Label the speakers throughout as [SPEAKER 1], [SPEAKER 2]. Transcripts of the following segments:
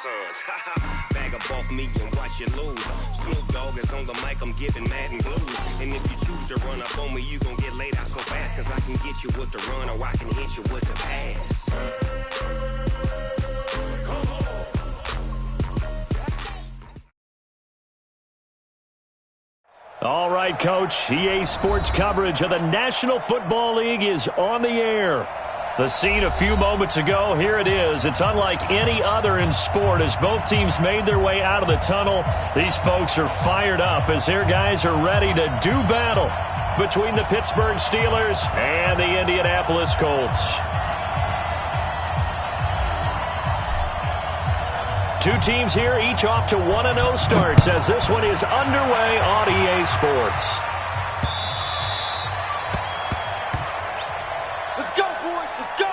[SPEAKER 1] sons. Bag up off me and watch you lose. Snoop Dogg is on the mic, I'm giving Madden blues. And if you choose to run up on me, you gon' get laid out so fast. Cause I can get you with the run or I can hit you with the pass. Come on.
[SPEAKER 2] All right, Coach. EA Sports coverage of the National Football League is on the air. The scene a few moments ago, here it is. It's unlike any other in sport as both teams made their way out of the tunnel. These folks are fired up as their guys are ready to do battle between the Pittsburgh Steelers and the Indianapolis Colts. Two teams here, each off to 1-0 starts as this one is underway on EA Sports.
[SPEAKER 3] Let's go, boys. Let's go.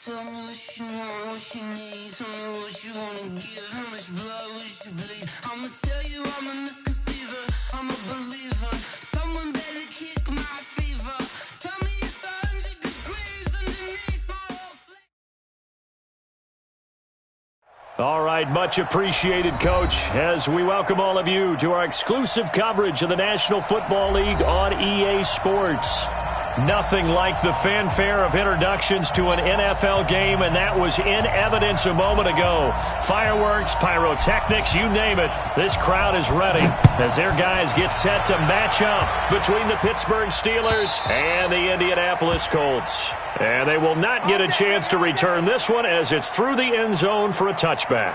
[SPEAKER 4] Tell me what you want, what you need. Tell me what you wanna give. How much blood would you bleed? I'ma tell you I'm a misconceiver. I'm a believer. Someone better kick my fever. Tell me it's 100 degrees underneath my whole flame.
[SPEAKER 2] All right, much appreciated, Coach, as we welcome all of you to our exclusive coverage of the National Football League on EA Sports. Nothing like the fanfare of introductions to an NFL game, and that was in evidence a moment ago. Fireworks, pyrotechnics, you name it. This crowd is ready as their guys get set to match up between the Pittsburgh Steelers and the Indianapolis Colts. And they will not get a chance to return this one as it's through the end zone for a touchback.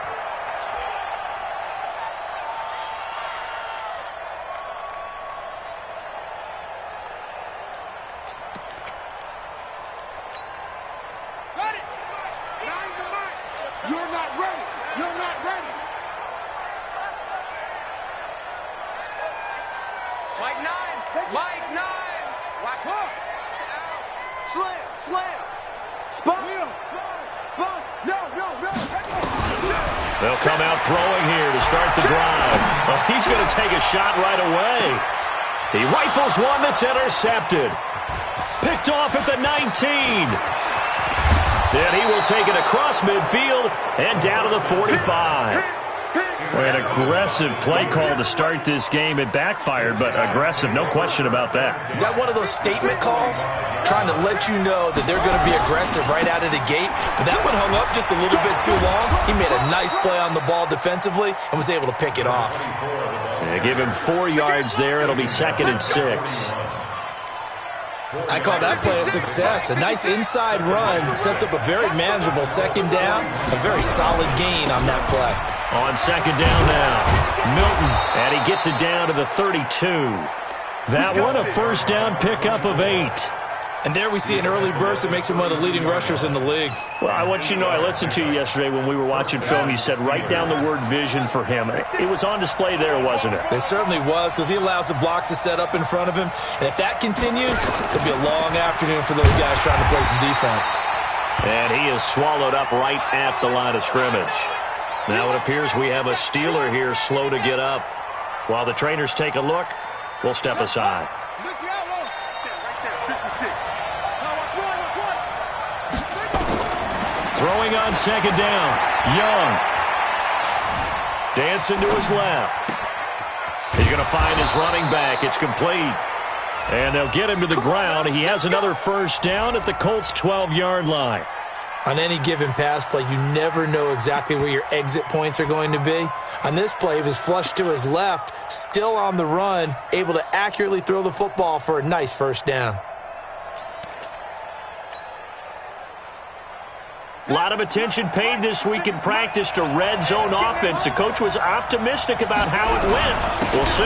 [SPEAKER 2] They'll come out throwing here to start the drive. Well, he's going to take a shot right away. He rifles one that's intercepted. Picked off at the 19. Then he will take it across midfield and down to the 45. An aggressive play call to start this game. It backfired, but aggressive, no question about that.
[SPEAKER 3] Is that one of those statement calls? Trying to let you know that they're going to be aggressive right out of the gate. But that one hung up just a little bit too long. He made a nice play on the ball defensively and was able to pick it off.
[SPEAKER 2] They give him 4 yards there. It'll be 2nd and 6.
[SPEAKER 3] I call that play a success. A nice inside run sets up a very manageable 2nd down. A very solid gain on that play.
[SPEAKER 2] On 2nd down now, Milton, and he gets it down to the 32. That one a 1st down pickup of 8.
[SPEAKER 3] And there we see an early burst that makes him one of the leading rushers in the league.
[SPEAKER 2] Well, I want you to know, I listened to you yesterday when we were watching film. You said write down the word vision for him. It was on display there, wasn't it?
[SPEAKER 3] It certainly was, because he allows the blocks to set up in front of him. And if that continues, it'll be a long afternoon for those guys trying to play some defense.
[SPEAKER 2] And he is swallowed up right at the line of scrimmage. Now it appears we have a Steeler here slow to get up. While the trainers take a look, we'll step aside. Throwing on 2nd down, Young. Dancing to his left. He's going to find his running back. It's complete. And they'll get him to the ground. He has another 1st down at the Colts' 12-yard line.
[SPEAKER 3] On any given pass play, you never know exactly where your exit points are going to be. On this play, he was flushed to his left, still on the run, able to accurately throw the football for a nice 1st down.
[SPEAKER 2] A lot of attention paid this week in practice to red zone offense. The coach was optimistic about how it went. We'll see.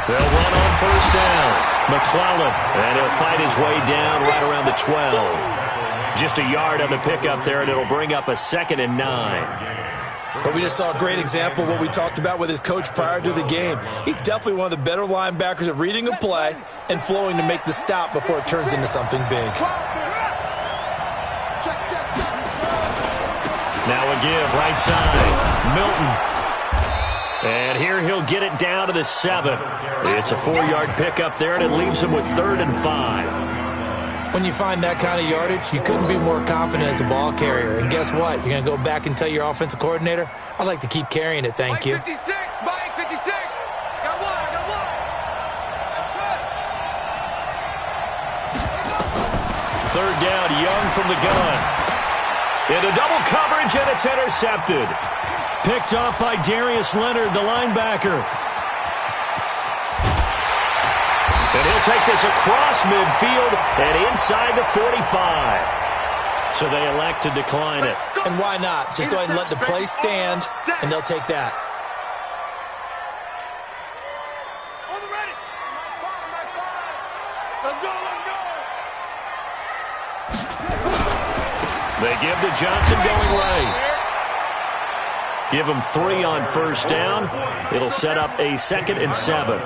[SPEAKER 2] They'll run on 1st down. McClellan, and he'll fight his way down right around the 12. Just a yard on the pickup there, and it'll bring up a 2nd and 9.
[SPEAKER 3] But we just saw a great example of what we talked about with his coach prior to the game. He's definitely one of the better linebackers at reading a play and flowing to make the stop before it turns into something big.
[SPEAKER 2] Now a give, right side, Milton. And here he'll get it down to the 7. It's a 4-yard pickup there, and it leaves him with 3rd and 5.
[SPEAKER 3] When you find that kind of yardage, you couldn't be more confident as a ball carrier. And guess what? You're going to go back and tell your offensive coordinator, I'd like to keep carrying it, thank you.
[SPEAKER 5] Mike 56, Mike 56. Got one, I got one. That's
[SPEAKER 2] 3rd down, Young from the gun. Into double coverage, and it's intercepted. Picked off by Darius Leonard, the linebacker. And he'll take this across midfield and inside the 45. So they elect to decline it.
[SPEAKER 3] And why not? Just go ahead and let the play stand, and they'll take that.
[SPEAKER 5] on the ready. Let's go, let's go.
[SPEAKER 2] They give to Johnson going right. Give him 3 on 1st down. It'll set up a 2nd and 7.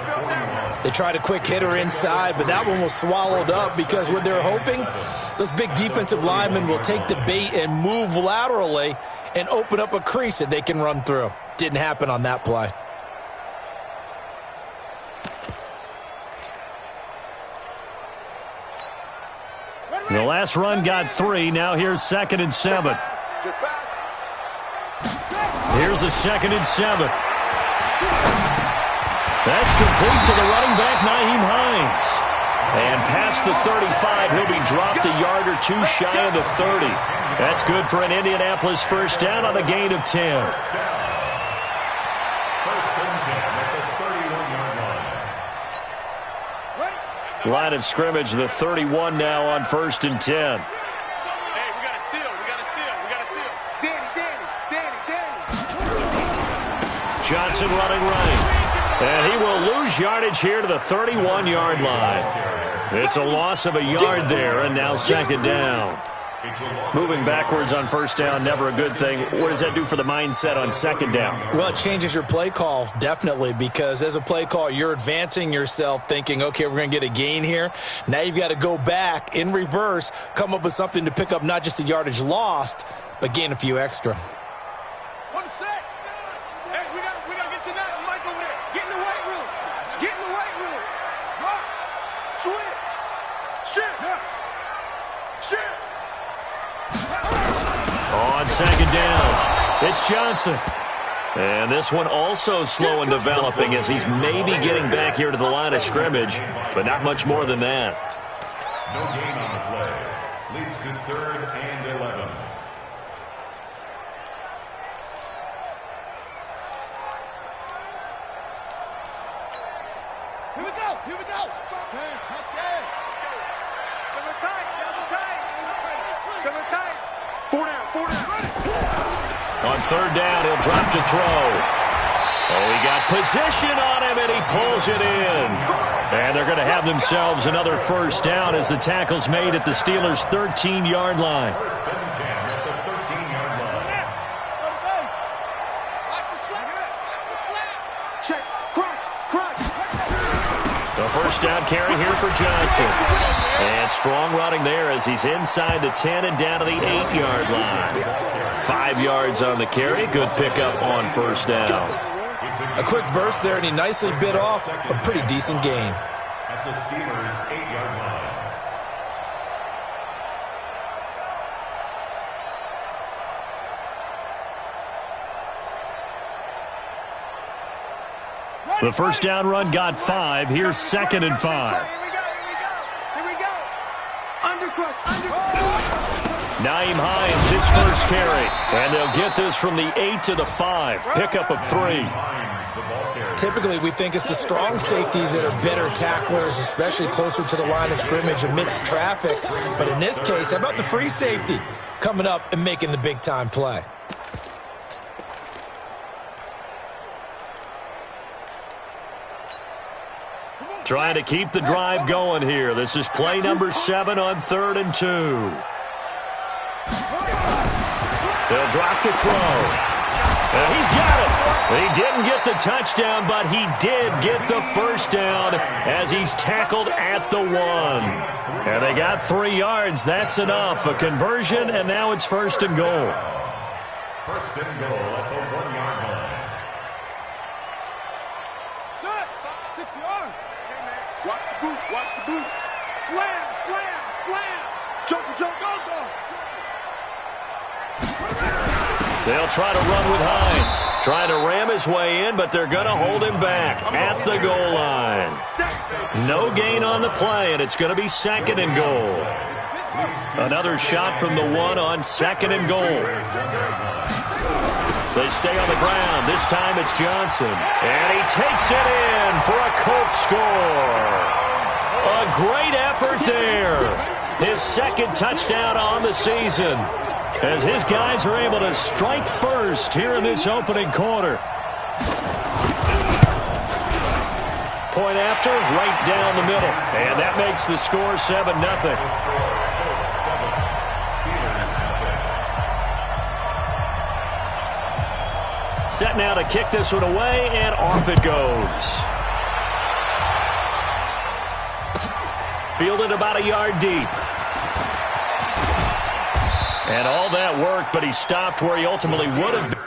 [SPEAKER 3] They tried a quick hitter inside, but that one was swallowed up because what they're hoping, those big defensive linemen will take the bait and move laterally and open up a crease that they can run through. Didn't happen on that play.
[SPEAKER 2] The last run got 3. Now here's 2nd and 7. Here's a 2nd and 7. That's complete to the running back, Nyheim Hines. And past the 35, he'll be dropped a yard or two shy of the 30. That's good for an Indianapolis first down on a gain of 10. Line of scrimmage, the 31 now on 1st and 10.
[SPEAKER 5] Hey, we got a seal. We got a seal. We got a seal. Danny.
[SPEAKER 2] Johnson running right. And he will lose yardage here to the 31-yard line. It's a loss of a yard there, and now second down. Moving backwards on first down, never a good thing. What does that do for the mindset on second down?
[SPEAKER 3] Well, it changes your play call, definitely, because as a play call, you're advancing yourself thinking, okay, we're going to get a gain here. Now you've got to go back in reverse, come up with something to pick up not just the yardage lost, but gain a few extra.
[SPEAKER 5] 1 sec. Hey, we got to get to that. Mike over there. Get in the weight room. Get in the weight room. Rock. Switch. Shift. Shift.
[SPEAKER 2] On second down, it's Johnson. And this one also slow in developing as he's maybe getting back here to the line of scrimmage, but not much more than that.
[SPEAKER 6] No gain on the play. Leads to 3rd and 11.
[SPEAKER 5] Here we go. Here we go. Touchdown. Double tight. Double tight. Double tight. 4 down. 4 down.
[SPEAKER 2] On third down, he'll drop to throw. Oh, he got position on him, and he pulls it in. And they're going to have themselves another first down as the tackle's made at the Steelers' 13-yard line.
[SPEAKER 6] First and 10 at the 13-yard line.
[SPEAKER 5] Watch the slap. Watch the slap. Check. Crunch. Crunch.
[SPEAKER 2] The first down carry here for Johnson. And strong running there as he's inside the 10 and down to the 8-yard line. 5 yards on the carry. Good pickup on first down.
[SPEAKER 3] A quick burst there, and he nicely bit off a pretty decent gain.
[SPEAKER 6] At the Steelers' 8-yard line.
[SPEAKER 2] The first down run got 5. Here's 2nd and 5.
[SPEAKER 5] Here we go. Undercrush.
[SPEAKER 2] Naeem Hines, his first carry. And they'll get this from the 8 to the 5. Pickup of 3.
[SPEAKER 3] Typically, we think it's the strong safeties that are better tacklers, especially closer to the line of scrimmage amidst traffic. But in this case, how about the free safety coming up and making the big-time play?
[SPEAKER 2] Trying to keep the drive going here. This is play number 7 on 3rd and 2. They'll drop to throw. And he's got it. He didn't get the touchdown, but he did get the first down as he's tackled at the 1. And they got 3 yards. That's enough. A conversion, and now it's 1st and goal.
[SPEAKER 6] 1st and goal at the 1-yard line.
[SPEAKER 5] Set. 6 yards. Watch the boot. Watch the boot. Slam. Slam. Slam. Joker. Joker.
[SPEAKER 2] They'll try to run with Hines. Trying to ram his way in, but they're going to hold him back at the goal line. No gain on the play, and it's going to be 2nd and goal. Another shot from the 1 on 2nd and goal. They stay on the ground. This time it's Johnson. And he takes it in for a Colts score. A great effort there. His 2nd touchdown on the season, as his guys are able to strike first here in this opening quarter. Point after, right down the middle. And that makes the score 7-0. Set now to kick this one away, and off it goes. Fielded about a yard deep. And all that worked, but he stopped where he ultimately would have been.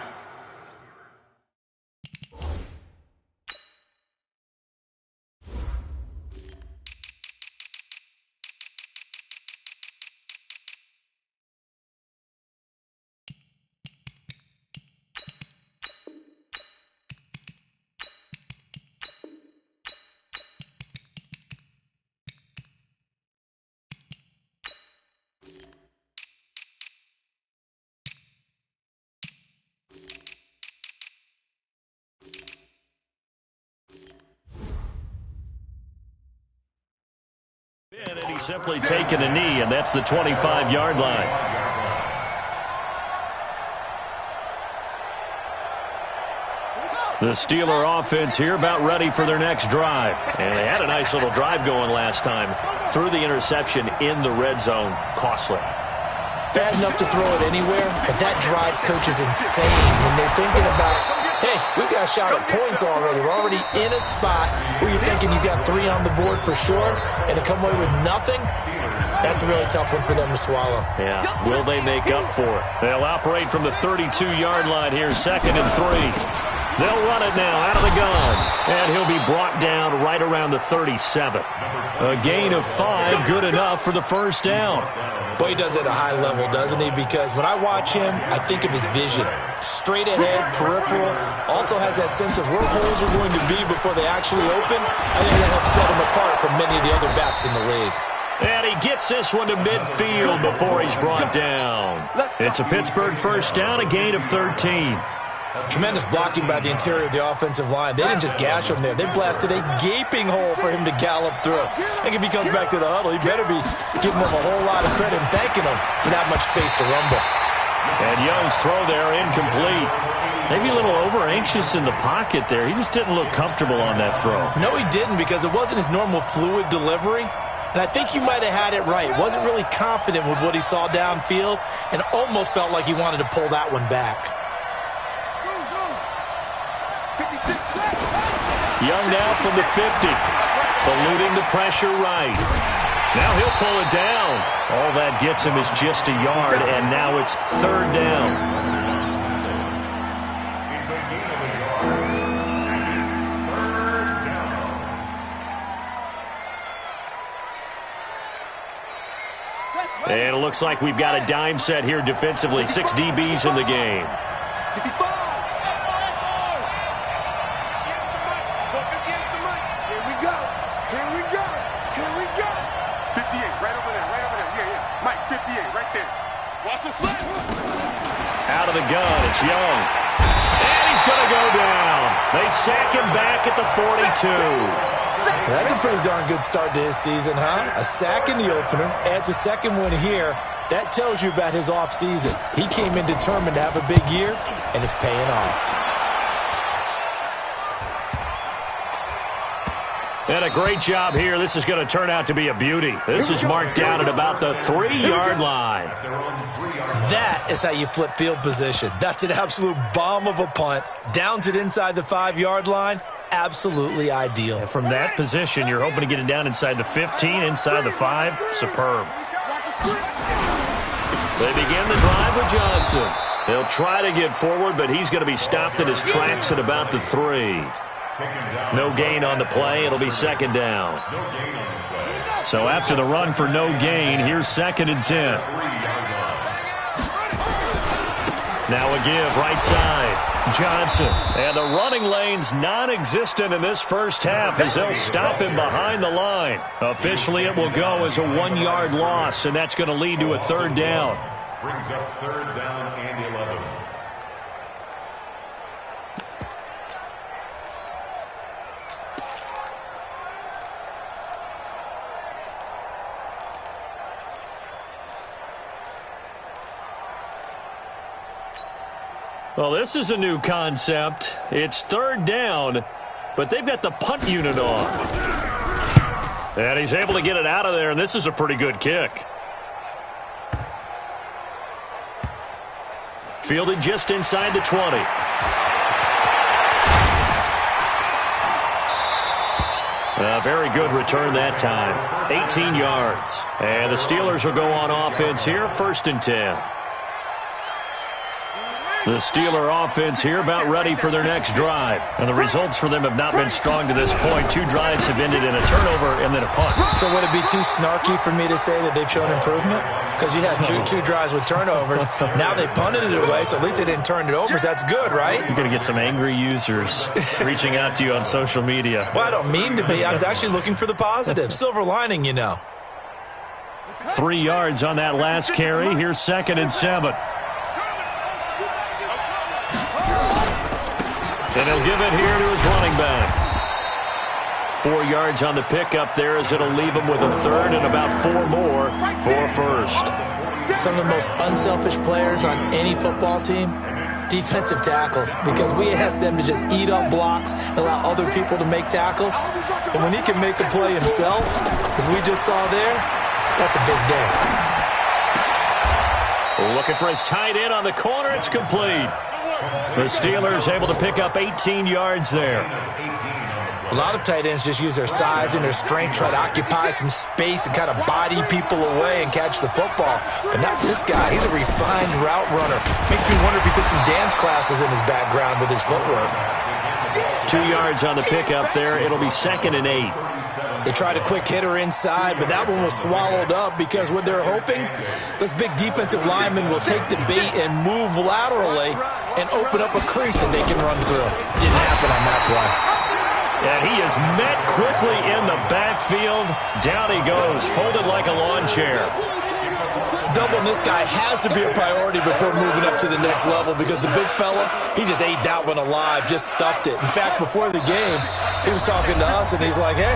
[SPEAKER 2] simply taking a knee, and that's the 25-yard line. The Steeler offense here about ready for their next drive. And they had a nice little drive going last time. Threw the interception in the red zone. Costly.
[SPEAKER 3] Bad enough to throw it anywhere, but that drives coaches insane when they're thinking about, hey, we've got a shot at points already. We're already in a spot where you're thinking you've got 3 on the board for sure, and to come away with nothing, that's a really tough one for them to swallow.
[SPEAKER 2] Yeah, will they make up for it? They'll operate from the 32-yard line here, 2nd and 3. They'll run it now out of the gun, and he'll be brought down right around the 37. A gain of 5, good enough for the first down.
[SPEAKER 3] Boy, he does it at a high level, doesn't he? Because when I watch him, I think of his vision. Straight ahead, peripheral, also has that sense of where holes are going to be before they actually open. I think that helps set him apart from many of the other backs in the league.
[SPEAKER 2] And he gets this one to midfield before he's brought down. It's a Pittsburgh first down, a gain of 13.
[SPEAKER 3] Tremendous blocking by the interior of the offensive line. They didn't just gash him there. They blasted a gaping hole for him to gallop through. I think if he comes back to the huddle, he better be giving them a whole lot of credit and thanking them for that much space to rumble.
[SPEAKER 2] And Young's throw there incomplete. Maybe a little over-anxious in the pocket there. He just didn't look comfortable on that throw.
[SPEAKER 3] No, he didn't, because it wasn't his normal fluid delivery. And I think you might have had it right. Wasn't really confident with what he saw downfield and almost felt like he wanted to pull that one back.
[SPEAKER 2] Young now from the 50. Eluding the pressure right. Now he'll pull it down. All that gets him is just a yard, and now it's 3rd down.
[SPEAKER 6] It's a gain of a yard, and it's 3rd down.
[SPEAKER 2] And it looks like we've got a dime set here defensively. 6 DBs in the game. Out of the gun, it's Young. And he's going to go down. They sack him back at the 42.
[SPEAKER 3] That's a pretty darn good start to his season, huh? A sack in the opener, adds a second one here. That tells you about his offseason. He came in determined to have a big year, and it's paying off.
[SPEAKER 2] And a great job here. This is going to turn out to be a beauty. This is marked down at about the 3-yard line.
[SPEAKER 3] That is how you flip field position. That's an absolute bomb of a punt. Downs it inside the 5-yard line. Absolutely ideal.
[SPEAKER 2] And from that position, you're hoping to get it down inside the 15, inside the 5. Superb. They begin the drive with Johnson. They'll try to get forward, but he's going to be stopped in his tracks at about the 3. No gain on the play. It'll be 2nd down. So after the run for no gain, here's 2nd and 10. Now a give right side. Johnson. And the running lane's non-existent in this first half as they'll stop him behind the line. Officially, it will go as a 1-yard loss, and that's going to lead to a 3rd down.
[SPEAKER 6] Brings up 3rd down and 11.
[SPEAKER 2] Well, this is a new concept. It's 3rd down, but they've got the punt unit on. And he's able to get it out of there, and this is a pretty good kick. Fielded just inside the 20. A very good return that time. 18 yards. And the Steelers will go on offense here, 1st and 10. The Steeler offense here about ready for their next drive. And the results for them have not been strong to this point. 2 drives have ended in a turnover and then a punt.
[SPEAKER 3] So would it be too snarky for me to say that they've shown improvement? Because you had two drives with turnovers. Now they punted it away, so at least they didn't turn it over. So that's good, right?
[SPEAKER 2] You're going to get some angry users reaching out to you on social media.
[SPEAKER 3] Well, I don't mean to be. I was actually looking for the positive. Silver lining, you know.
[SPEAKER 2] 3 yards on that last carry. Here's 2nd and 7. And he'll give it here to his running back. 4 yards on the pickup there, as it'll leave them with a third and about 4 more for first.
[SPEAKER 3] Some of the most unselfish players on any football team, defensive tackles, because we ask them to just eat up blocks and allow other people to make tackles. And when he can make a play himself, as we just saw there, that's a big day.
[SPEAKER 2] Looking for his tight end on the corner. It's complete. The Steelers able to pick up 18 yards there.
[SPEAKER 3] A lot of tight ends just use their size and their strength, try to occupy some space and kind of body people away and catch the football. But not this guy. He's a refined route runner. Makes me wonder if he took some dance classes in his background with his footwork.
[SPEAKER 2] 2 yards on the pickup there. It'll be 2nd and 8.
[SPEAKER 3] They tried a quick hitter inside, but that one was swallowed up because what they're hoping, those big defensive linemen will take the bait and move laterally and open up a crease that they can run through. Didn't happen on that play.
[SPEAKER 2] And he is met quickly in the backfield. Down he goes, folded like a lawn chair.
[SPEAKER 3] Doubling this guy has to be a priority before moving up to the next level because the big fella, he just ate that one alive, just stuffed it. In fact, before the game, he was talking to us, and he's like, hey,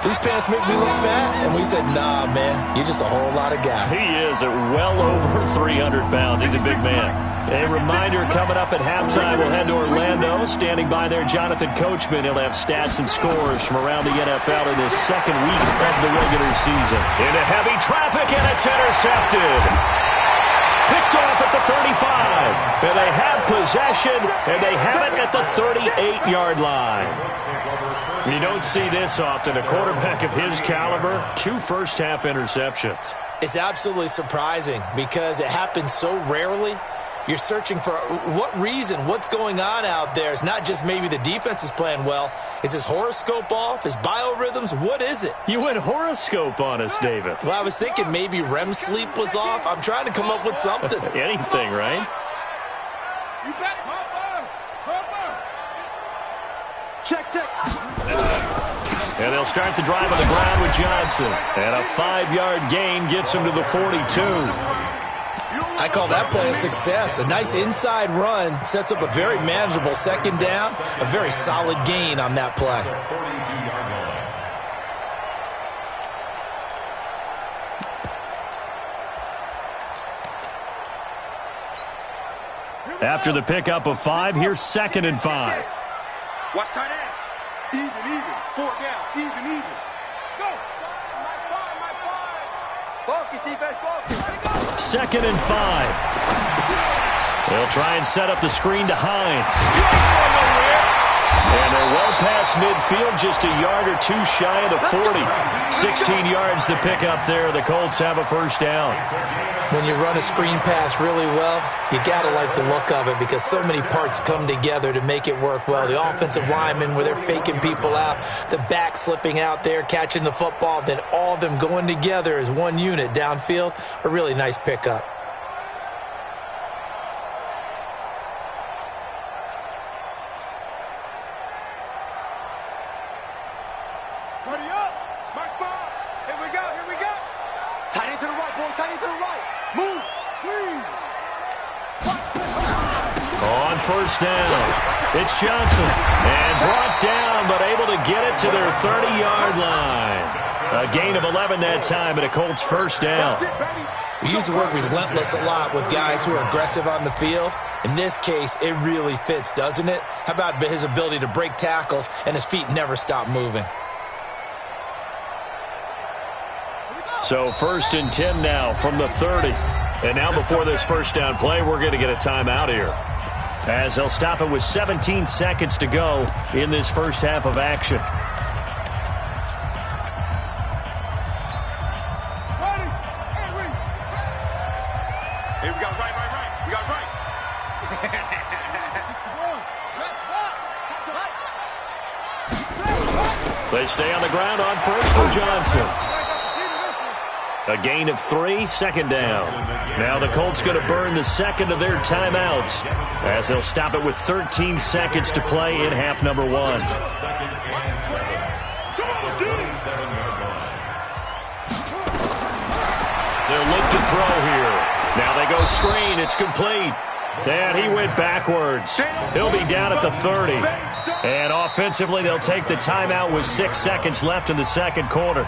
[SPEAKER 3] these pants make me look fat? And we said, nah, man, you're just a whole lot of guy.
[SPEAKER 2] He is at well over 300 pounds. He's a big man. A reminder, coming up at halftime, we'll head to Orlando. Standing by there, Jonathan Coachman. He'll have stats and scores from around the NFL in this second week of the regular season. Into heavy traffic, and it's intercepted. Picked off at the 35. And they have possession, and they have it at the 38-yard line. You don't see this often. A quarterback of his caliber, 2 first-half interceptions.
[SPEAKER 3] It's absolutely surprising because it happens so rarely. You're searching for what reason, what's going on out there. It's not just maybe the defense is playing well. Is his horoscope off? His biorhythms? What is it?
[SPEAKER 2] You went horoscope on us, David.
[SPEAKER 3] Well, I was thinking maybe REM sleep was off. I'm trying to come up with something.
[SPEAKER 2] Anything, right?
[SPEAKER 5] You bet, Harper! Check.
[SPEAKER 2] And they'll start the drive on the ground with Johnson. And a 5-yard gain gets him to the 42.
[SPEAKER 3] I call that play a success. A nice inside run sets up a very manageable second down. A very solid gain on that play.
[SPEAKER 2] After the pickup of 5, here's 2nd and 5.
[SPEAKER 5] Watch tight end. Even. 4 down. Even. Go. Focus, defense, focus. Let it go.
[SPEAKER 2] 2nd and 5. They'll try and set up the screen to Hines. And they're well past midfield, just a yard or 2 shy of the 40. 16 yards to pick up there. The Colts have a first down.
[SPEAKER 3] When you run a screen pass really well, you got to like the look of it because so many parts come together to make it work well. The offensive linemen, where they're faking people out, the back slipping out there, catching the football, then all of them going together as one unit downfield. A really nice pickup.
[SPEAKER 5] Ready up. Mark 5. Here we go. Tight end to the right, boy. Tight end to the right. Move. Squeeze.
[SPEAKER 2] On first down, it's Johnson. And brought down, but able to get it to their 30-yard line. A gain of 11 that time, and a Colts first down.
[SPEAKER 3] We use the word relentless a lot with guys who are aggressive on the field. In this case, it really fits, doesn't it? How about his ability to break tackles and his feet never stop moving?
[SPEAKER 2] So 1st and 10 now from the 30. And now before this first down play, we're going to get a timeout here, as they'll stop it with 17 seconds to go in this first half of action.
[SPEAKER 5] Ready. Hey, we got right. We got right. 61.
[SPEAKER 2] They stay on the ground on first for Johnson. A gain of 3, second down. Now the Colts going to burn the second of their timeouts, as they'll stop it with 13 seconds to play in half number 1. They'll look to throw here. Now they go screen. It's complete. And he went backwards. He'll be down at the 30. And offensively, they'll take the timeout with 6 seconds left in the second quarter.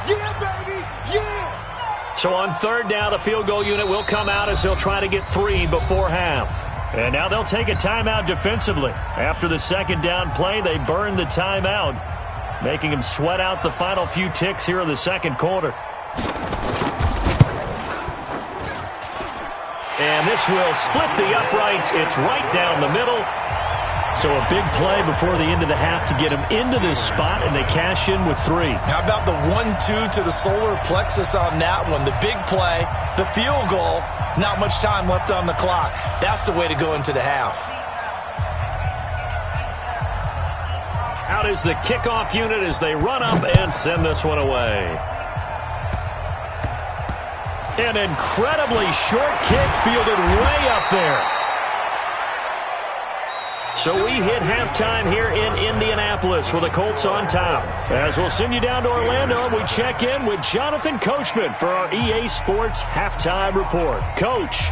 [SPEAKER 5] Yeah, baby! Yeah!
[SPEAKER 2] So on third down, the field goal unit will come out as they'll try to get 3 before half. And now they'll take a timeout defensively. After the second down play, they burn the timeout, making them sweat out the final few ticks here in the second quarter. And this will split the uprights. It's right down the middle. So a big play before the end of the half to get them into this spot, and they cash in with 3.
[SPEAKER 3] How about the 1-2 to the solar plexus on that one? The big play, the field goal, not much time left on the clock. That's the way to go into the half.
[SPEAKER 2] Out is the kickoff unit as they run up and send this one away. An incredibly short kick fielded way up there. So we hit halftime here in Indianapolis with the Colts on top. As we'll send you down to Orlando, and we check in with Jonathan Coachman for our EA Sports Halftime Report. Coach.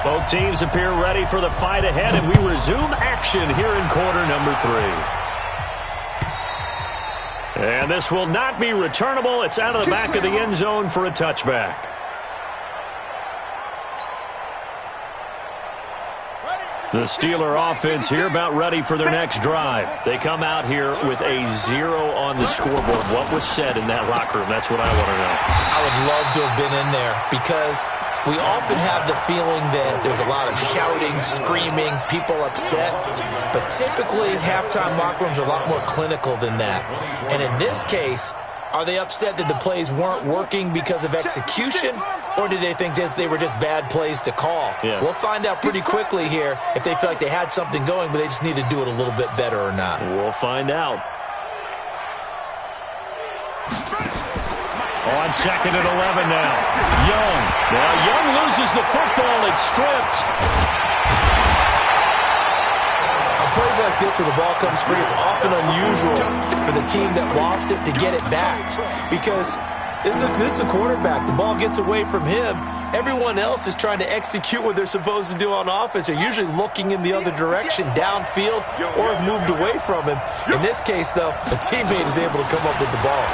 [SPEAKER 2] Both teams appear ready for the fight ahead, and we resume action here in quarter number 3. And this will not be returnable. It's out of the back of the end zone for a touchback. The Steeler offense here about ready for their next drive. They come out here with a 0 on the scoreboard. What was said in that locker room? That's what I want to know.
[SPEAKER 3] I would love to have been in there because we often have the feeling that there's a lot of shouting, screaming, people upset. But typically, halftime locker rooms are a lot more clinical than that. And in this case, are they upset that the plays weren't working because of execution? Or do they think they were just bad plays to call?
[SPEAKER 2] Yeah.
[SPEAKER 3] We'll find out pretty quickly here if they feel like they had something going, but they just need to do it a little bit better or not.
[SPEAKER 2] We'll find out. On second and 11 now. Young. Now Young loses the football. It's stripped.
[SPEAKER 3] On plays like this where the ball comes free, it's often unusual for the team that lost it to get it back. Because this is the quarterback. The ball gets away from him. Everyone else is trying to execute what they're supposed to do on offense. They're usually looking in the other direction, downfield, or have moved away from him. In this case, though, a teammate is able to come up with the ball.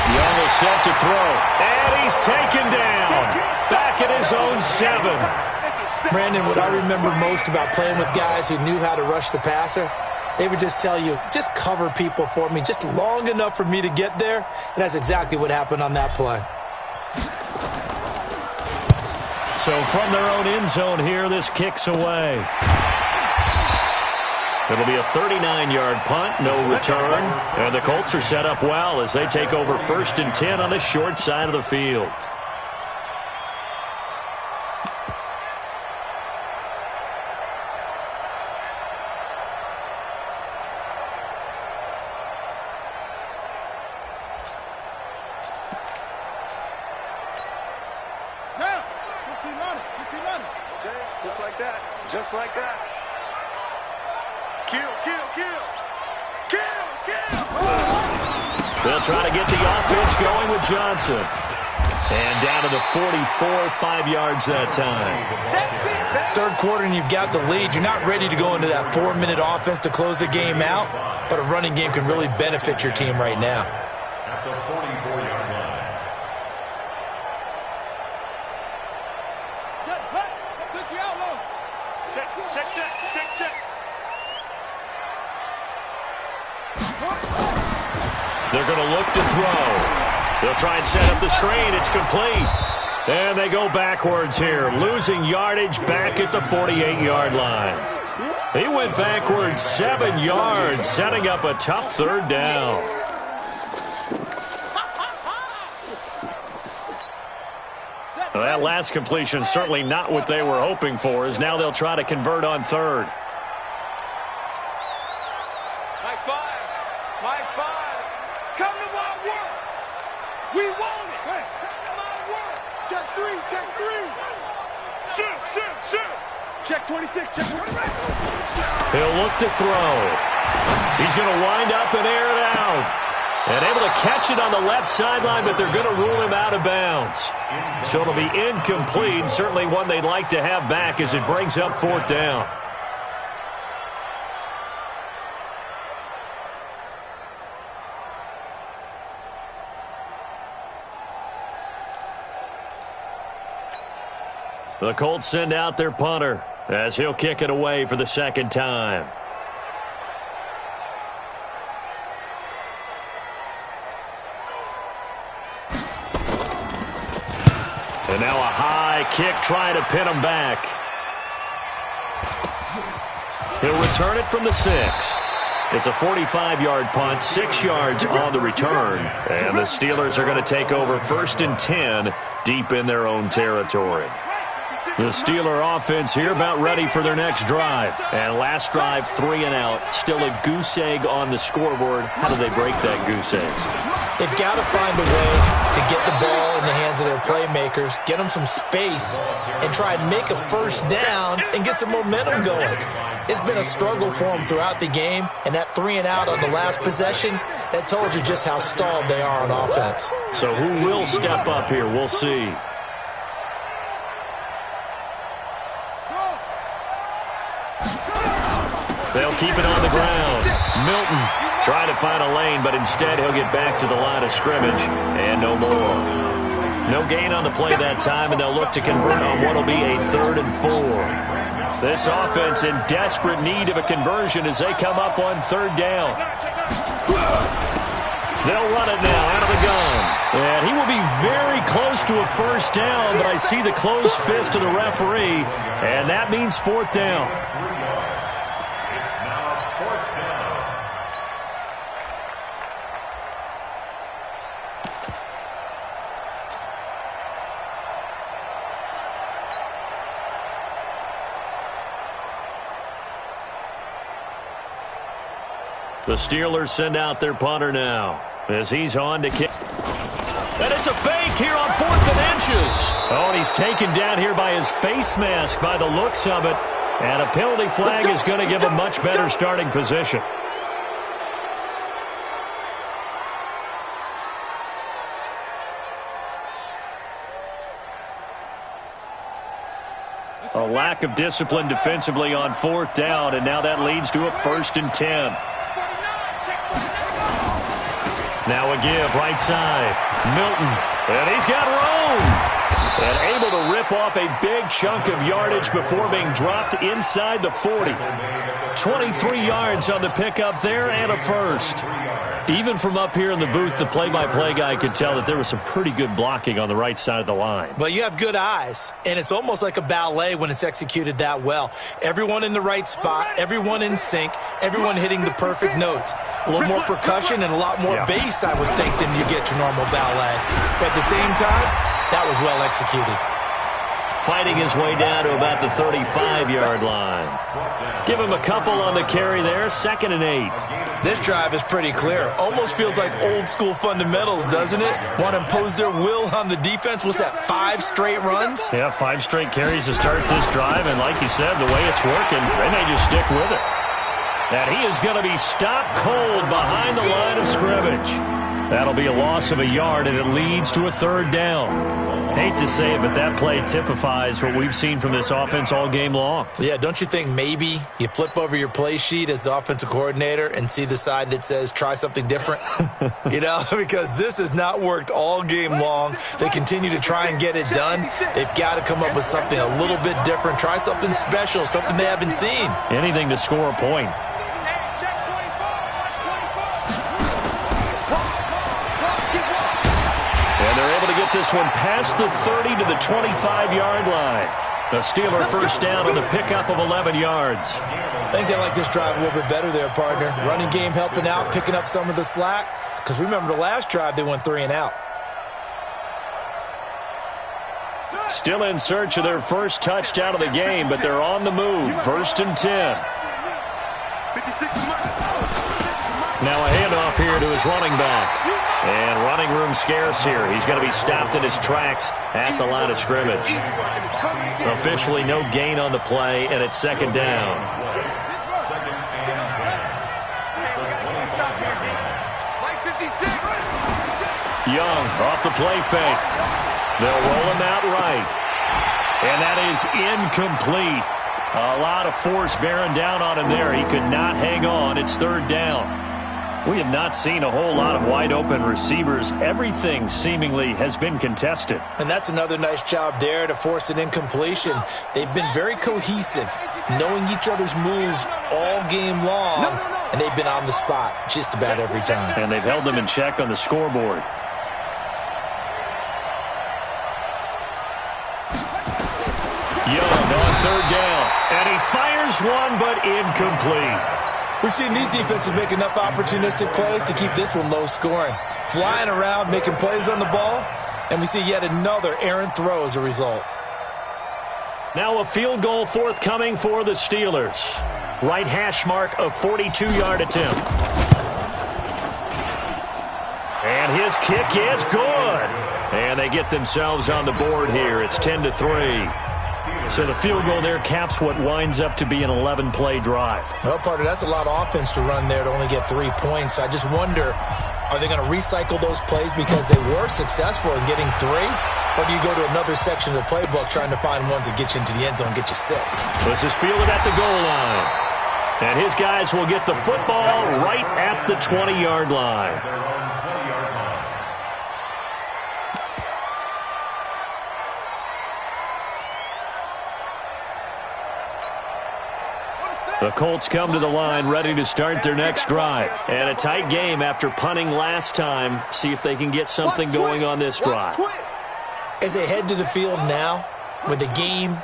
[SPEAKER 2] Young is set to throw, and he's taken down. Back at his own 7.
[SPEAKER 3] Brandon, what I remember most about playing with guys who knew how to rush the passer, they would just tell you, just cover people for me, just long enough for me to get there. And that's exactly what happened on that play.
[SPEAKER 2] So from their own end zone here, this kicks away. It'll be a 39-yard punt, no return. And the Colts are set up well as they take over 1st and 10 on the short side of the field.
[SPEAKER 5] Down. 15 on it. 15 on it. Okay, just like that. Just like that. Kill, kill, kill. Kill, kill.
[SPEAKER 2] They'll try to get the offense going with Johnson. And down to the 44, 5 yards that time.
[SPEAKER 3] Third quarter and you've got the lead. You're not ready to go into that 4-minute offense to close the game out, but a running game can really benefit your team right now.
[SPEAKER 6] At the 44-yard line.
[SPEAKER 5] Set, hut. 60 out low. Check, check, check, check, check.
[SPEAKER 2] They're going to look to throw. They'll try and set up the screen. It's complete. And they go backwards here, losing yardage back at the 48-yard line. He went backwards 7 yards, setting up a tough third down. Well, that last completion certainly not what they were hoping for, as now they'll try to convert on third.
[SPEAKER 5] High five. High five. Come to my work. We want it. Come to my work. Check three. Shoot. Check 26. Check 26.
[SPEAKER 2] He'll look to throw. He's going to wind up and air it out. And able to catch it on the left sideline, but they're going to rule him out of bounds. So it'll be incomplete. Certainly one they'd like to have back as it brings up 4th down. The Colts send out their punter as he'll kick it away for the 2nd time. And now a high kick trying to pin him back. He'll return it from the 6. It's a 45-yard punt, 6 yards on the return. And the Steelers are going to take over 1st and 10 deep in their own territory. The Steeler offense here about ready for their next drive. And last drive, 3 and out. Still a goose egg on the scoreboard. How do they break that goose egg?
[SPEAKER 3] They've got to find a way to get the ball in the hands of their playmakers, get them some space, and try and make a 1st down and get some momentum going. It's been a struggle for them throughout the game, and that 3 and out on the last possession, that told you just how stalled they are on offense.
[SPEAKER 2] So who will step up here? We'll see. They'll keep it on the ground. Milton trying to find a lane, but instead he'll get back to the line of scrimmage and no more. No gain on the play that time, and they'll look to convert on what will be a 3rd and 4. This offense in desperate need of a conversion as they come up on 3rd down. They'll run it now out of the gun. And he will be very close to a 1st down, but I see the closed fist of the referee, and that means 4th down. The Steelers send out their punter now as he's on to kick. And it's a fake here on 4th and inches. Oh, and he's taken down here by his face mask by the looks of it. And a penalty flag is going to give him much better starting position. A lack of discipline defensively on 4th down, and now that leads to a 1st and 10. Now a give, right side. Milton, and he's got room. And able to rip off a big chunk of yardage before being dropped inside the 40. 23 yards on the pickup there and a 1st. Even from up here in the booth, the play-by-play guy could tell that there was some pretty good blocking on the right side of the line.
[SPEAKER 3] Well, you have good eyes, and it's almost like a ballet when it's executed that well. Everyone in the right spot, everyone in sync, everyone hitting the perfect notes. A little more percussion and a lot more bass, I would think, than you get your normal ballet. But at the same time, that was well executed.
[SPEAKER 2] Fighting his way down to about the 35-yard line. Give him a couple on the carry there, 2nd and 8.
[SPEAKER 3] This drive is pretty clear. Almost feels like old-school fundamentals, doesn't it? Want to impose their will on the defense. What's that, 5 straight runs?
[SPEAKER 2] Yeah, 5 straight carries to start this drive, and like you said, the way it's working, they may just stick with it. And he is going to be stopped cold behind the line of scrimmage. That'll be a loss of a yard, and it leads to a 3rd down. Hate to say it, but that play typifies what we've seen from this offense all game long.
[SPEAKER 3] Yeah, don't you think maybe you flip over your play sheet as the offensive coordinator and see the side that says try something different? You know, because this has not worked all game long. They continue to try and get it done. They've got to come up with something a little bit different. Try something special, something they haven't seen.
[SPEAKER 2] Anything to score a point. This one past the 30 to the 25-yard line. The Steeler 1st down on the pickup of 11 yards.
[SPEAKER 3] I think they like this drive a little bit better there, partner. Running game helping out, picking up some of the slack. Because remember the last drive, they went 3 and out.
[SPEAKER 2] Still in search of their first touchdown of the game, but they're on the move. 1st and 10. Now a handoff here to his running back. And running room scarce here. He's going to be stopped in his tracks at the line of scrimmage. Officially no gain on the play, and it's second down. Young off the play fake. They'll roll him out right. And that is incomplete. A lot of force bearing down on him there. He could not hang on. It's third down. We have not seen a whole lot of wide-open receivers. Everything seemingly has been contested.
[SPEAKER 3] And that's another nice job there to force an incompletion. They've been very cohesive, knowing each other's moves all game long, and they've been on the spot just about every time.
[SPEAKER 2] And they've held them in check on the scoreboard. Young on third down, and he fires one, but incomplete.
[SPEAKER 3] We've seen these defenses make enough opportunistic plays to keep this one low scoring. Flying around, making plays on the ball, and we see yet another errant throw as a result.
[SPEAKER 2] Now a field goal forthcoming for the Steelers. Right hash mark of 42-yard attempt. And his kick is good. And they get themselves on the board here. It's 10-3. So the field goal there caps what winds up to be an 11-play drive.
[SPEAKER 3] Well, partner, that's a lot of offense to run there to only get 3 points. I just wonder, are they going to recycle those plays because they were successful in getting 3? Or do you go to another section of the playbook trying to find ones that get you into the end zone and get you 6?
[SPEAKER 2] This is fielded at the goal line. And his guys will get the football right at the 20-yard line. The Colts come to the line ready to start their next drive. And a tight game after punting last time. See if they can get something going on this drive.
[SPEAKER 3] As they head to the field now, with the game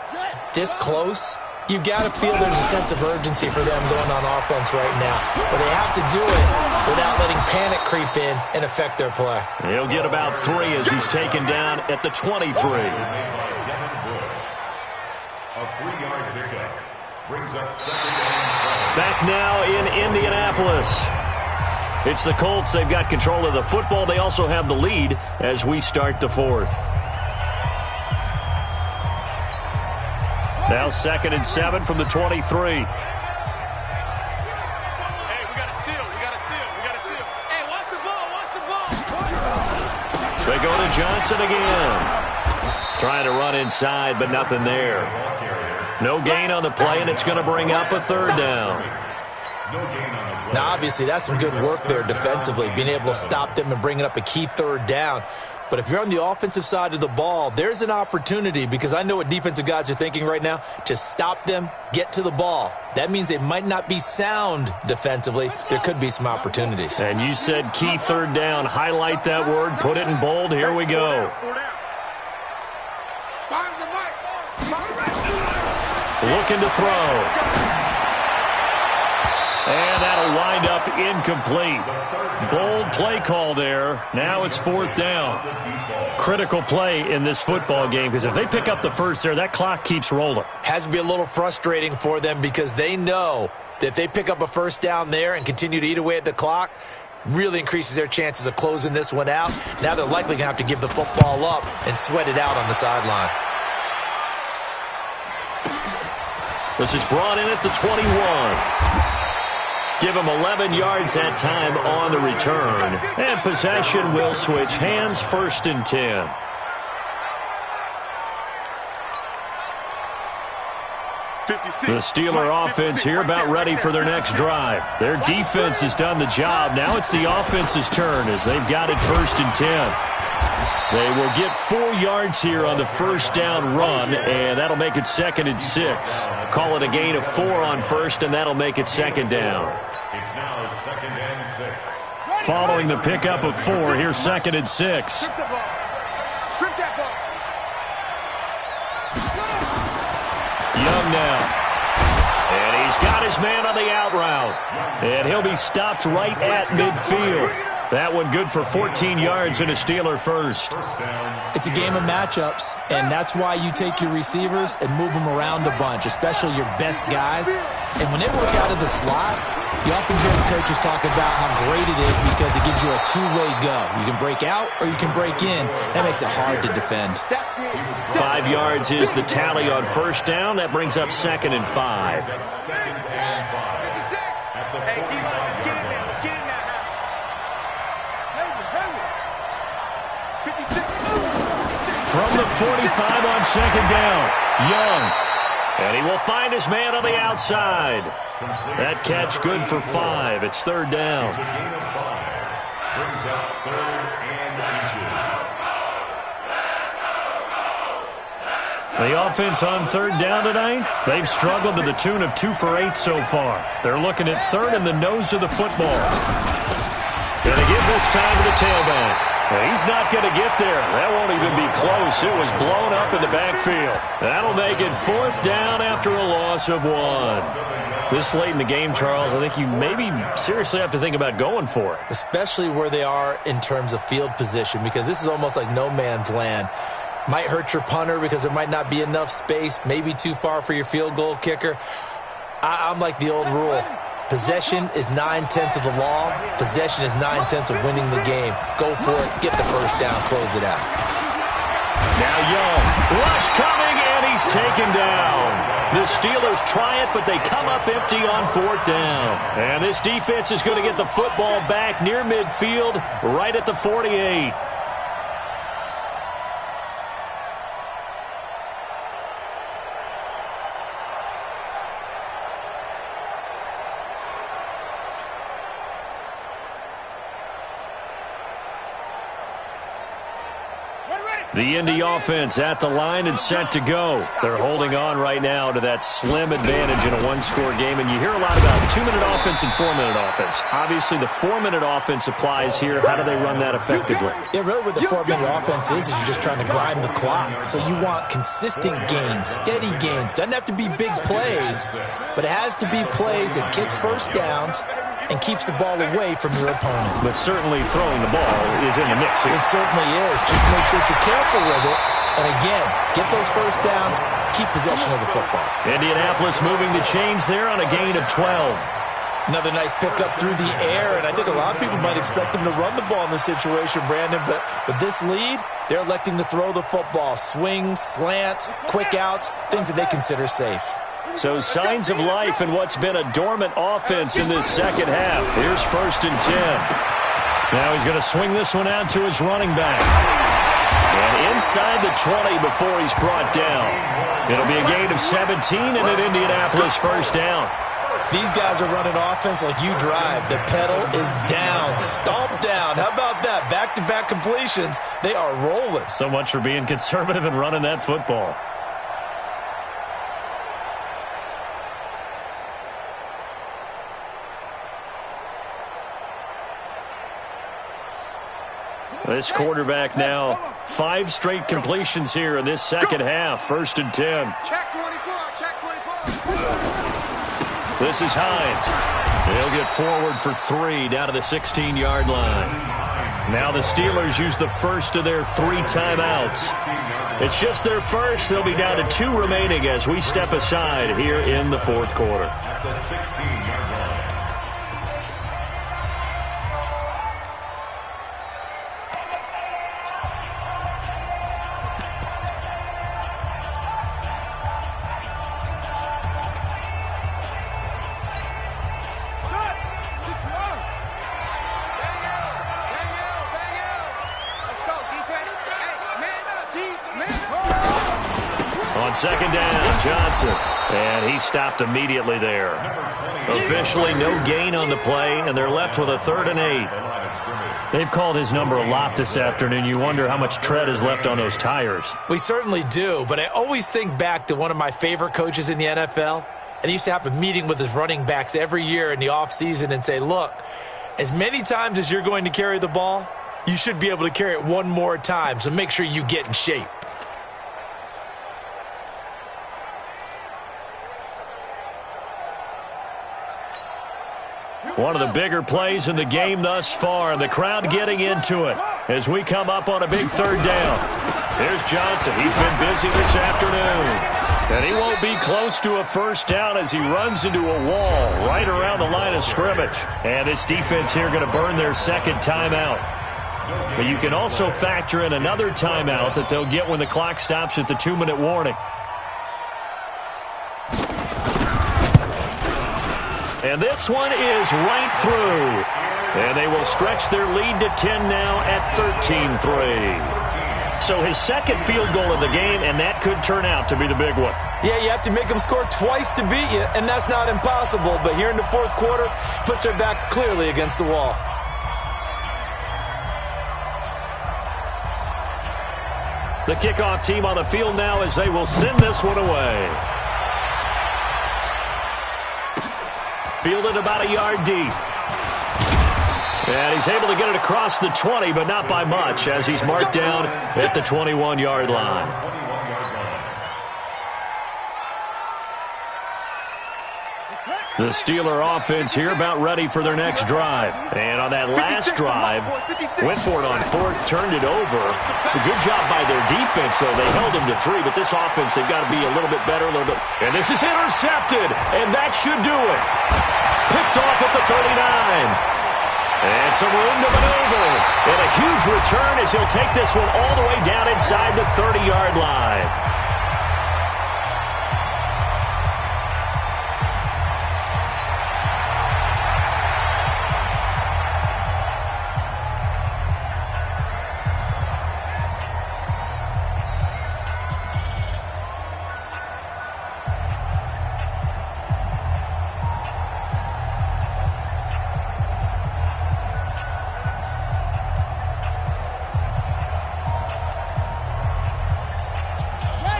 [SPEAKER 3] this close, you've got to feel there's a sense of urgency for them going on offense right now. But they have to do it without letting panic creep in and affect their play.
[SPEAKER 2] He'll get about 3 as he's taken down at the 23.
[SPEAKER 6] A 3-yard pickup brings up second and 7.
[SPEAKER 2] Back now in Indianapolis. It's the Colts. They've got control of the football. They also have the lead as we start the fourth. Now 2nd and 7 from the 23.
[SPEAKER 5] Hey, we got a seal. Hey, watch the ball.
[SPEAKER 2] They go to Johnson again. Trying to run inside, but nothing there. No gain on the play, and it's going to bring up a third down.
[SPEAKER 3] Now, obviously, that's some good work there defensively, being able to stop them and bringing up a key third down. But if you're on the offensive side of the ball, there's an opportunity, because I know what defensive guys are thinking right now, to stop them, get to the ball. That means they might not be sound defensively. There could be some opportunities.
[SPEAKER 2] And you said key third down. Highlight that word. Put it in bold. Here we go. Looking to throw. And that'll wind up incomplete. Bold play call there. Now it's 4th down. Critical play in this football game, because if they pick up the first there, that clock keeps rolling.
[SPEAKER 3] Has to be a little frustrating for them, because they know that if they pick up a first down there and continue to eat away at the clock, really increases their chances of closing this one out. Now they're likely going to have to give the football up and sweat it out on the sideline.
[SPEAKER 2] This is brought in at the 21. Give him 11 yards that time on the return. And possession will switch hands, 1st and 10. The Steeler offense here about ready for their next drive. Their defense has done the job. Now it's the offense's turn as they've got it 1st and 10. They will get 4 yards here on the first down run, and that'll make it 2nd and 6. Call it a gain of 4 on first, and that'll make it 2nd down.
[SPEAKER 6] It's now 2nd and 6.
[SPEAKER 2] Following the pickup of 4, here's 2nd and 6.
[SPEAKER 5] Strip the ball. Strip that ball.
[SPEAKER 2] Young now. And he's got his man on the out route. And he'll be stopped right at midfield. That one good for 14 yards and a Steeler first.
[SPEAKER 3] It's a game of matchups, and that's why you take your receivers and move them around a bunch, especially your best guys. And when they work out of the slot, you often hear the coaches talk about how great it is because it gives you a two-way go. You can break out or you can break in. That makes it hard to defend.
[SPEAKER 2] 5 yards is the tally on first down. That brings up 2nd and 5.
[SPEAKER 5] Hey, D-line, let's get in there. Let's get in there now.
[SPEAKER 2] From the 45 on 2nd down, Young. And he will find his man on the outside. That catch good for 5. It's 3rd down.
[SPEAKER 6] It's a gain of 5. Brings up 3rd and inches.
[SPEAKER 2] The offense on 3rd down tonight, they've struggled to the tune of 2 for 8 so far. They're looking at 3rd in the nose of the football. Going to give this time to the tailback. He's not going to get there. That won't even be close. It was blown up in the backfield. That'll make it 4th down after a loss of 1. This late in the game, Charles, I think you maybe seriously have to think about going for it.
[SPEAKER 3] Especially where they are in terms of field position, because this is almost like no man's land. Might hurt your punter because there might not be enough space, maybe too far for your field goal kicker. I'm like the old rule. Possession is 9/10 of the law. Possession is 9/10 of winning the game. Go for it. Get the first down. Close it out.
[SPEAKER 2] Now Young. Rush coming, and he's taken down. The Steelers try it, but they come up empty on 4th down. And this defense is going to get the football back near midfield, right at the 48. The Indy offense at the line and set to go. They're holding on right now to that slim advantage in a one-score game. And you hear a lot about 2-minute offense and 4-minute offense. Obviously, the 4-minute offense applies here. How do they run that effectively?
[SPEAKER 3] Yeah, really what the 4-minute offense is you're just trying to grind the clock. So you want consistent gains, steady gains. Doesn't have to be big plays, but it has to be plays that gets first downs and keeps the ball away from your opponent.
[SPEAKER 2] But certainly throwing the ball is in the mix here.
[SPEAKER 3] It certainly is. Just make sure that you're careful with it. And again, get those first downs, keep possession of the football.
[SPEAKER 2] Indianapolis moving the chains there on a gain of 12.
[SPEAKER 3] Another nice pickup through the air, and I think a lot of people might expect them to run the ball in this situation, Brandon, but with this lead, they're electing to throw the football. Swings, slants, quick outs, things that they consider safe.
[SPEAKER 2] So signs of life in what's been a dormant offense in this second half. Here's 1st and 10. Now he's going to swing this one out to his running back. And inside the 20 before he's brought down. It'll be a gain of 17 and an Indianapolis first down.
[SPEAKER 3] These guys are running offense like you drive. The pedal is down, stomped down. How about that? Back-to-back completions. They are rolling.
[SPEAKER 2] So much for being conservative and running that football. This quarterback now 5 straight completions here in this second half. 1st and 10.
[SPEAKER 5] Check 24, check 24.
[SPEAKER 2] This is Hines. They'll get forward for 3 down to the 16-yard line. Now the Steelers use the first of their 3 timeouts. It's just their first. They'll be down to 2 remaining as we step aside here in the 4th quarter.
[SPEAKER 6] At the 16-yard line.
[SPEAKER 2] On 2nd down, Johnson. And he stopped immediately there. Officially no gain on the play, and they're left with a 3rd and 8. They've called his number a lot this afternoon. You wonder how much tread is left on those tires.
[SPEAKER 3] We certainly do, but I always think back to one of my favorite coaches in the NFL. And he used to have a meeting with his running backs every year in the offseason and say, look, as many times as you're going to carry the ball, you should be able to carry it one more time, so make sure you get in shape.
[SPEAKER 2] One of the bigger plays in the game thus far. The crowd getting into it as we come up on a big third down. Here's Johnson. He's been busy this afternoon. And he won't be close to a first down as he runs into a wall right around the line of scrimmage. And this defense here going to burn their second timeout. But you can also factor in another timeout that they'll get when the clock stops at the 2-minute warning. And this one is right through. And they will stretch their lead to 10 now at 13-3. So his second field goal of the game, and that could turn out to be the big one.
[SPEAKER 3] Yeah, you have to make them score twice to beat you, and that's not impossible. But here in the fourth quarter, puts their backs clearly against the wall.
[SPEAKER 2] The kickoff team on the field now as they will send this one away. Fielded about a yard deep. And he's able to get it across the 20, but not by much, as he's marked down at the 21-yard line. The Steeler offense here about ready for their next drive. And on that last drive, went for it on fourth, turned it over. A good job by their defense, though. They held them to 3, but this offense, they've got to be a little bit better, a little bit. And this is intercepted, and that should do it. Picked off at the 39. And some room to maneuver. And a huge return as he'll take this one all the way down inside the 30-yard line.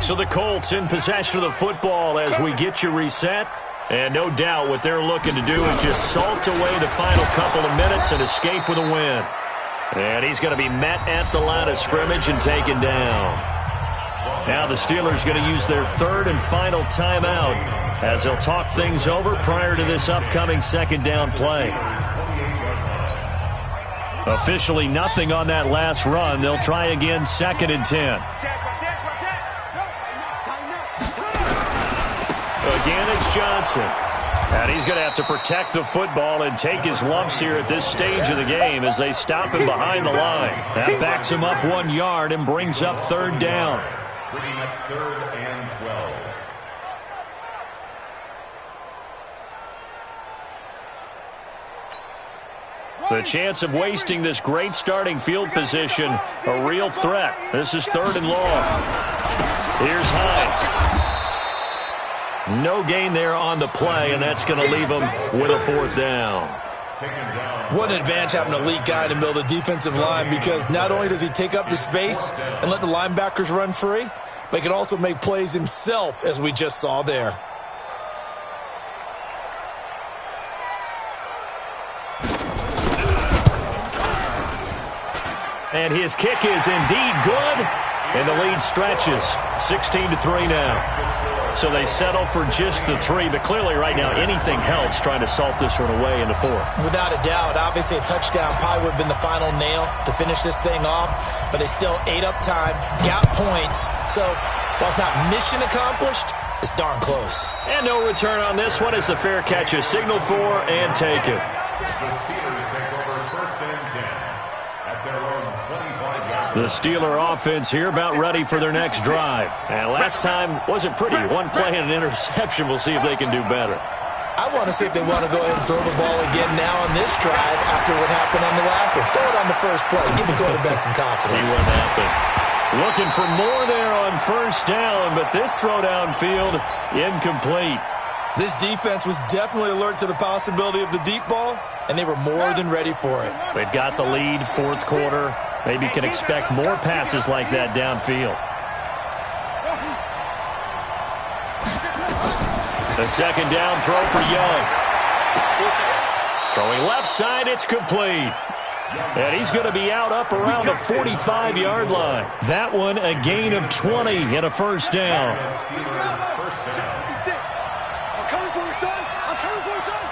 [SPEAKER 2] So the Colts in possession of the football as we get you reset. And no doubt what they're looking to do is just salt away the final couple of minutes and escape with a win. And he's going to be met at the line of scrimmage and taken down. Now the Steelers going to use their third and final timeout as they'll talk things over prior to this upcoming second down play. Officially nothing on that last run. They'll try again, 2nd and 10. Again, it's Johnson. And he's going to have to protect the football and take his lumps here at this stage of the game as they stop him behind the line. That backs him up 1 yard and brings up third down.
[SPEAKER 6] Bringing up 3rd and 12.
[SPEAKER 2] The chance of wasting this great starting field position, a real threat. This is 3rd and long. Here's Hines. No gain there on the play, and that's going to leave them with a 4th down.
[SPEAKER 3] What an advantage having a elite guy in the middle of the defensive line, because not only does he take up the space and let the linebackers run free, but he can also make plays himself, as we just saw there.
[SPEAKER 2] And his kick is indeed good, and the lead stretches 16-3 now. So they settle for just the 3, but clearly right now anything helps trying to salt this one away into 4.
[SPEAKER 3] Without a doubt. Obviously a touchdown probably would have been the final nail to finish this thing off, but they still ate up time, got points. So while it's not mission accomplished, it's darn close.
[SPEAKER 2] And no return on this one as the fair catch is signaled for and taken.
[SPEAKER 6] The Steelers take over 1st and 10 at their own 25-yard line.
[SPEAKER 2] The Steeler offense here about ready for their next drive. And last time wasn't pretty. One play and an interception. We'll see if they can do better.
[SPEAKER 3] I want to see if they want to go ahead and throw the ball again now on this drive after what happened on the last one. Throw it on the first play. Give the quarterback some confidence.
[SPEAKER 2] See what happens. Looking for more there on 1st down, but this throw downfield incomplete.
[SPEAKER 3] This defense was definitely alert to the possibility of the deep ball, and they were more than ready for it.
[SPEAKER 2] They've got the lead, 4th quarter. Maybe can expect more passes like that downfield. The second down throw for Young. Throwing left side, it's complete. And he's going to be out up around the 45-yard line. That one a gain of 20 and a 1st down.
[SPEAKER 5] I'm coming for you, son. I'm coming for you, son.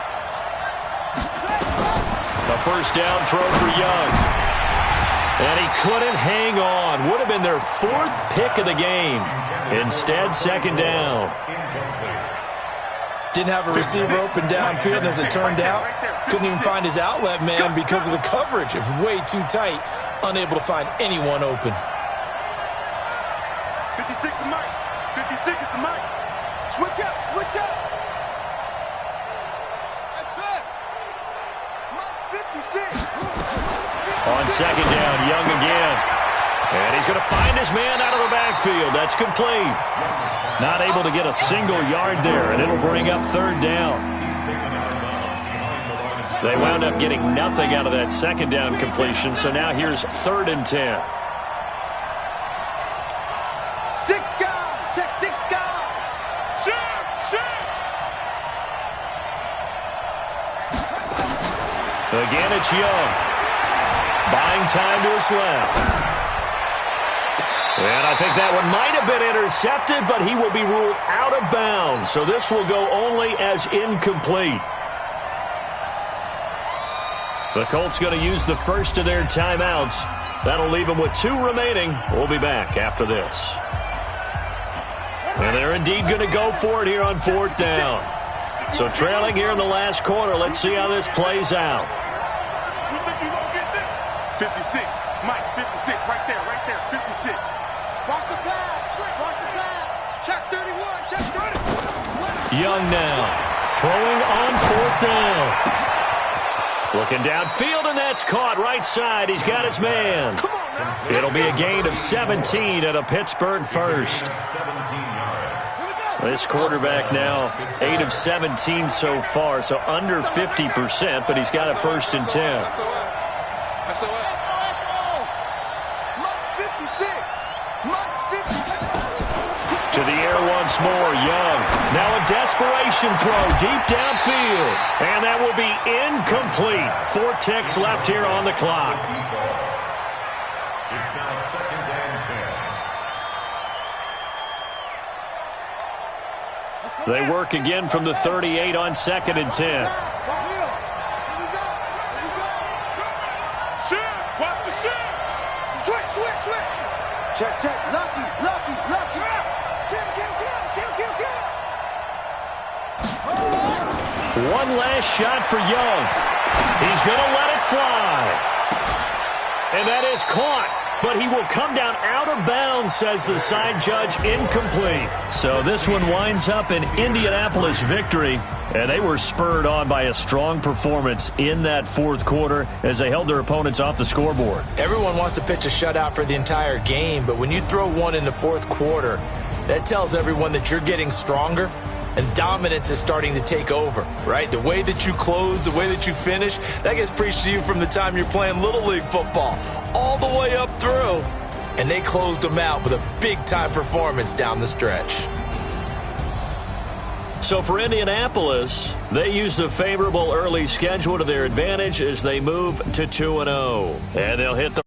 [SPEAKER 2] A first down throw for Young. And he couldn't hang on. Would have been their 4th pick of the game. Instead, second down.
[SPEAKER 3] Didn't have a receiver open downfield, and as it turned out, couldn't even find his outlet man because of the coverage. It was way too tight, unable to find anyone open.
[SPEAKER 5] 56 is Mike. 56 is the Mike. Switch up, switch up. That's it. Mike 56.
[SPEAKER 2] On second down, Young again. And he's going to find his man out of the backfield. That's complete. Not able to get a single yard there, and it'll bring up third down. They wound up getting nothing out of that second down completion, so now here's 3rd and 10.
[SPEAKER 5] 6 guys. Check 6 guys. Shoot, shoot.
[SPEAKER 2] Again, it's Young. Buying time to his left. And I think that one might have been intercepted, but he will be ruled out of bounds. So this will go only as incomplete. The Colts going to use the first of their timeouts. That'll leave them with 2 remaining. We'll be back after this. And they're indeed going to go for it here on 4th down. So trailing here in the last quarter. Let's see how this plays out.
[SPEAKER 5] 56. Mike, 56. Right there, 56. Watch the pass. Watch the pass. Check 31. Check 30.
[SPEAKER 2] Young now. Throwing on 4th down. Looking downfield, and that's caught right side. He's got his man.
[SPEAKER 5] Come on now.
[SPEAKER 2] It'll be a gain of 17 and a Pittsburgh first. This quarterback now 8 of 17 so far, so under 50%, but he's got a 1st and 10. To the air once more, Young. Now a desperation throw deep downfield. And that will be incomplete. 4 ticks left here on the clock.
[SPEAKER 6] It's now 2nd and 10.
[SPEAKER 2] They work again from the 38 on 2nd and 10.
[SPEAKER 5] Watch the shoot. Switch. Check. Lucky.
[SPEAKER 2] One last shot for Young. He's going to let it fly. And that is caught. But he will come down out of bounds, says the side judge, incomplete. So this one winds up an Indianapolis victory. And they were spurred on by a strong performance in that 4th quarter as they held their opponents off the scoreboard.
[SPEAKER 3] Everyone wants to pitch a shutout for the entire game, but when you throw one in the 4th quarter, that tells everyone that you're getting stronger and dominance is starting to take over, right? The way that you close, the way that you finish, that gets preached to you from the time you're playing Little League football all the way up through. And they closed them out with a big-time performance down the stretch.
[SPEAKER 2] So for Indianapolis, they used a favorable early schedule to their advantage as they move to 2-0. And they'll hit the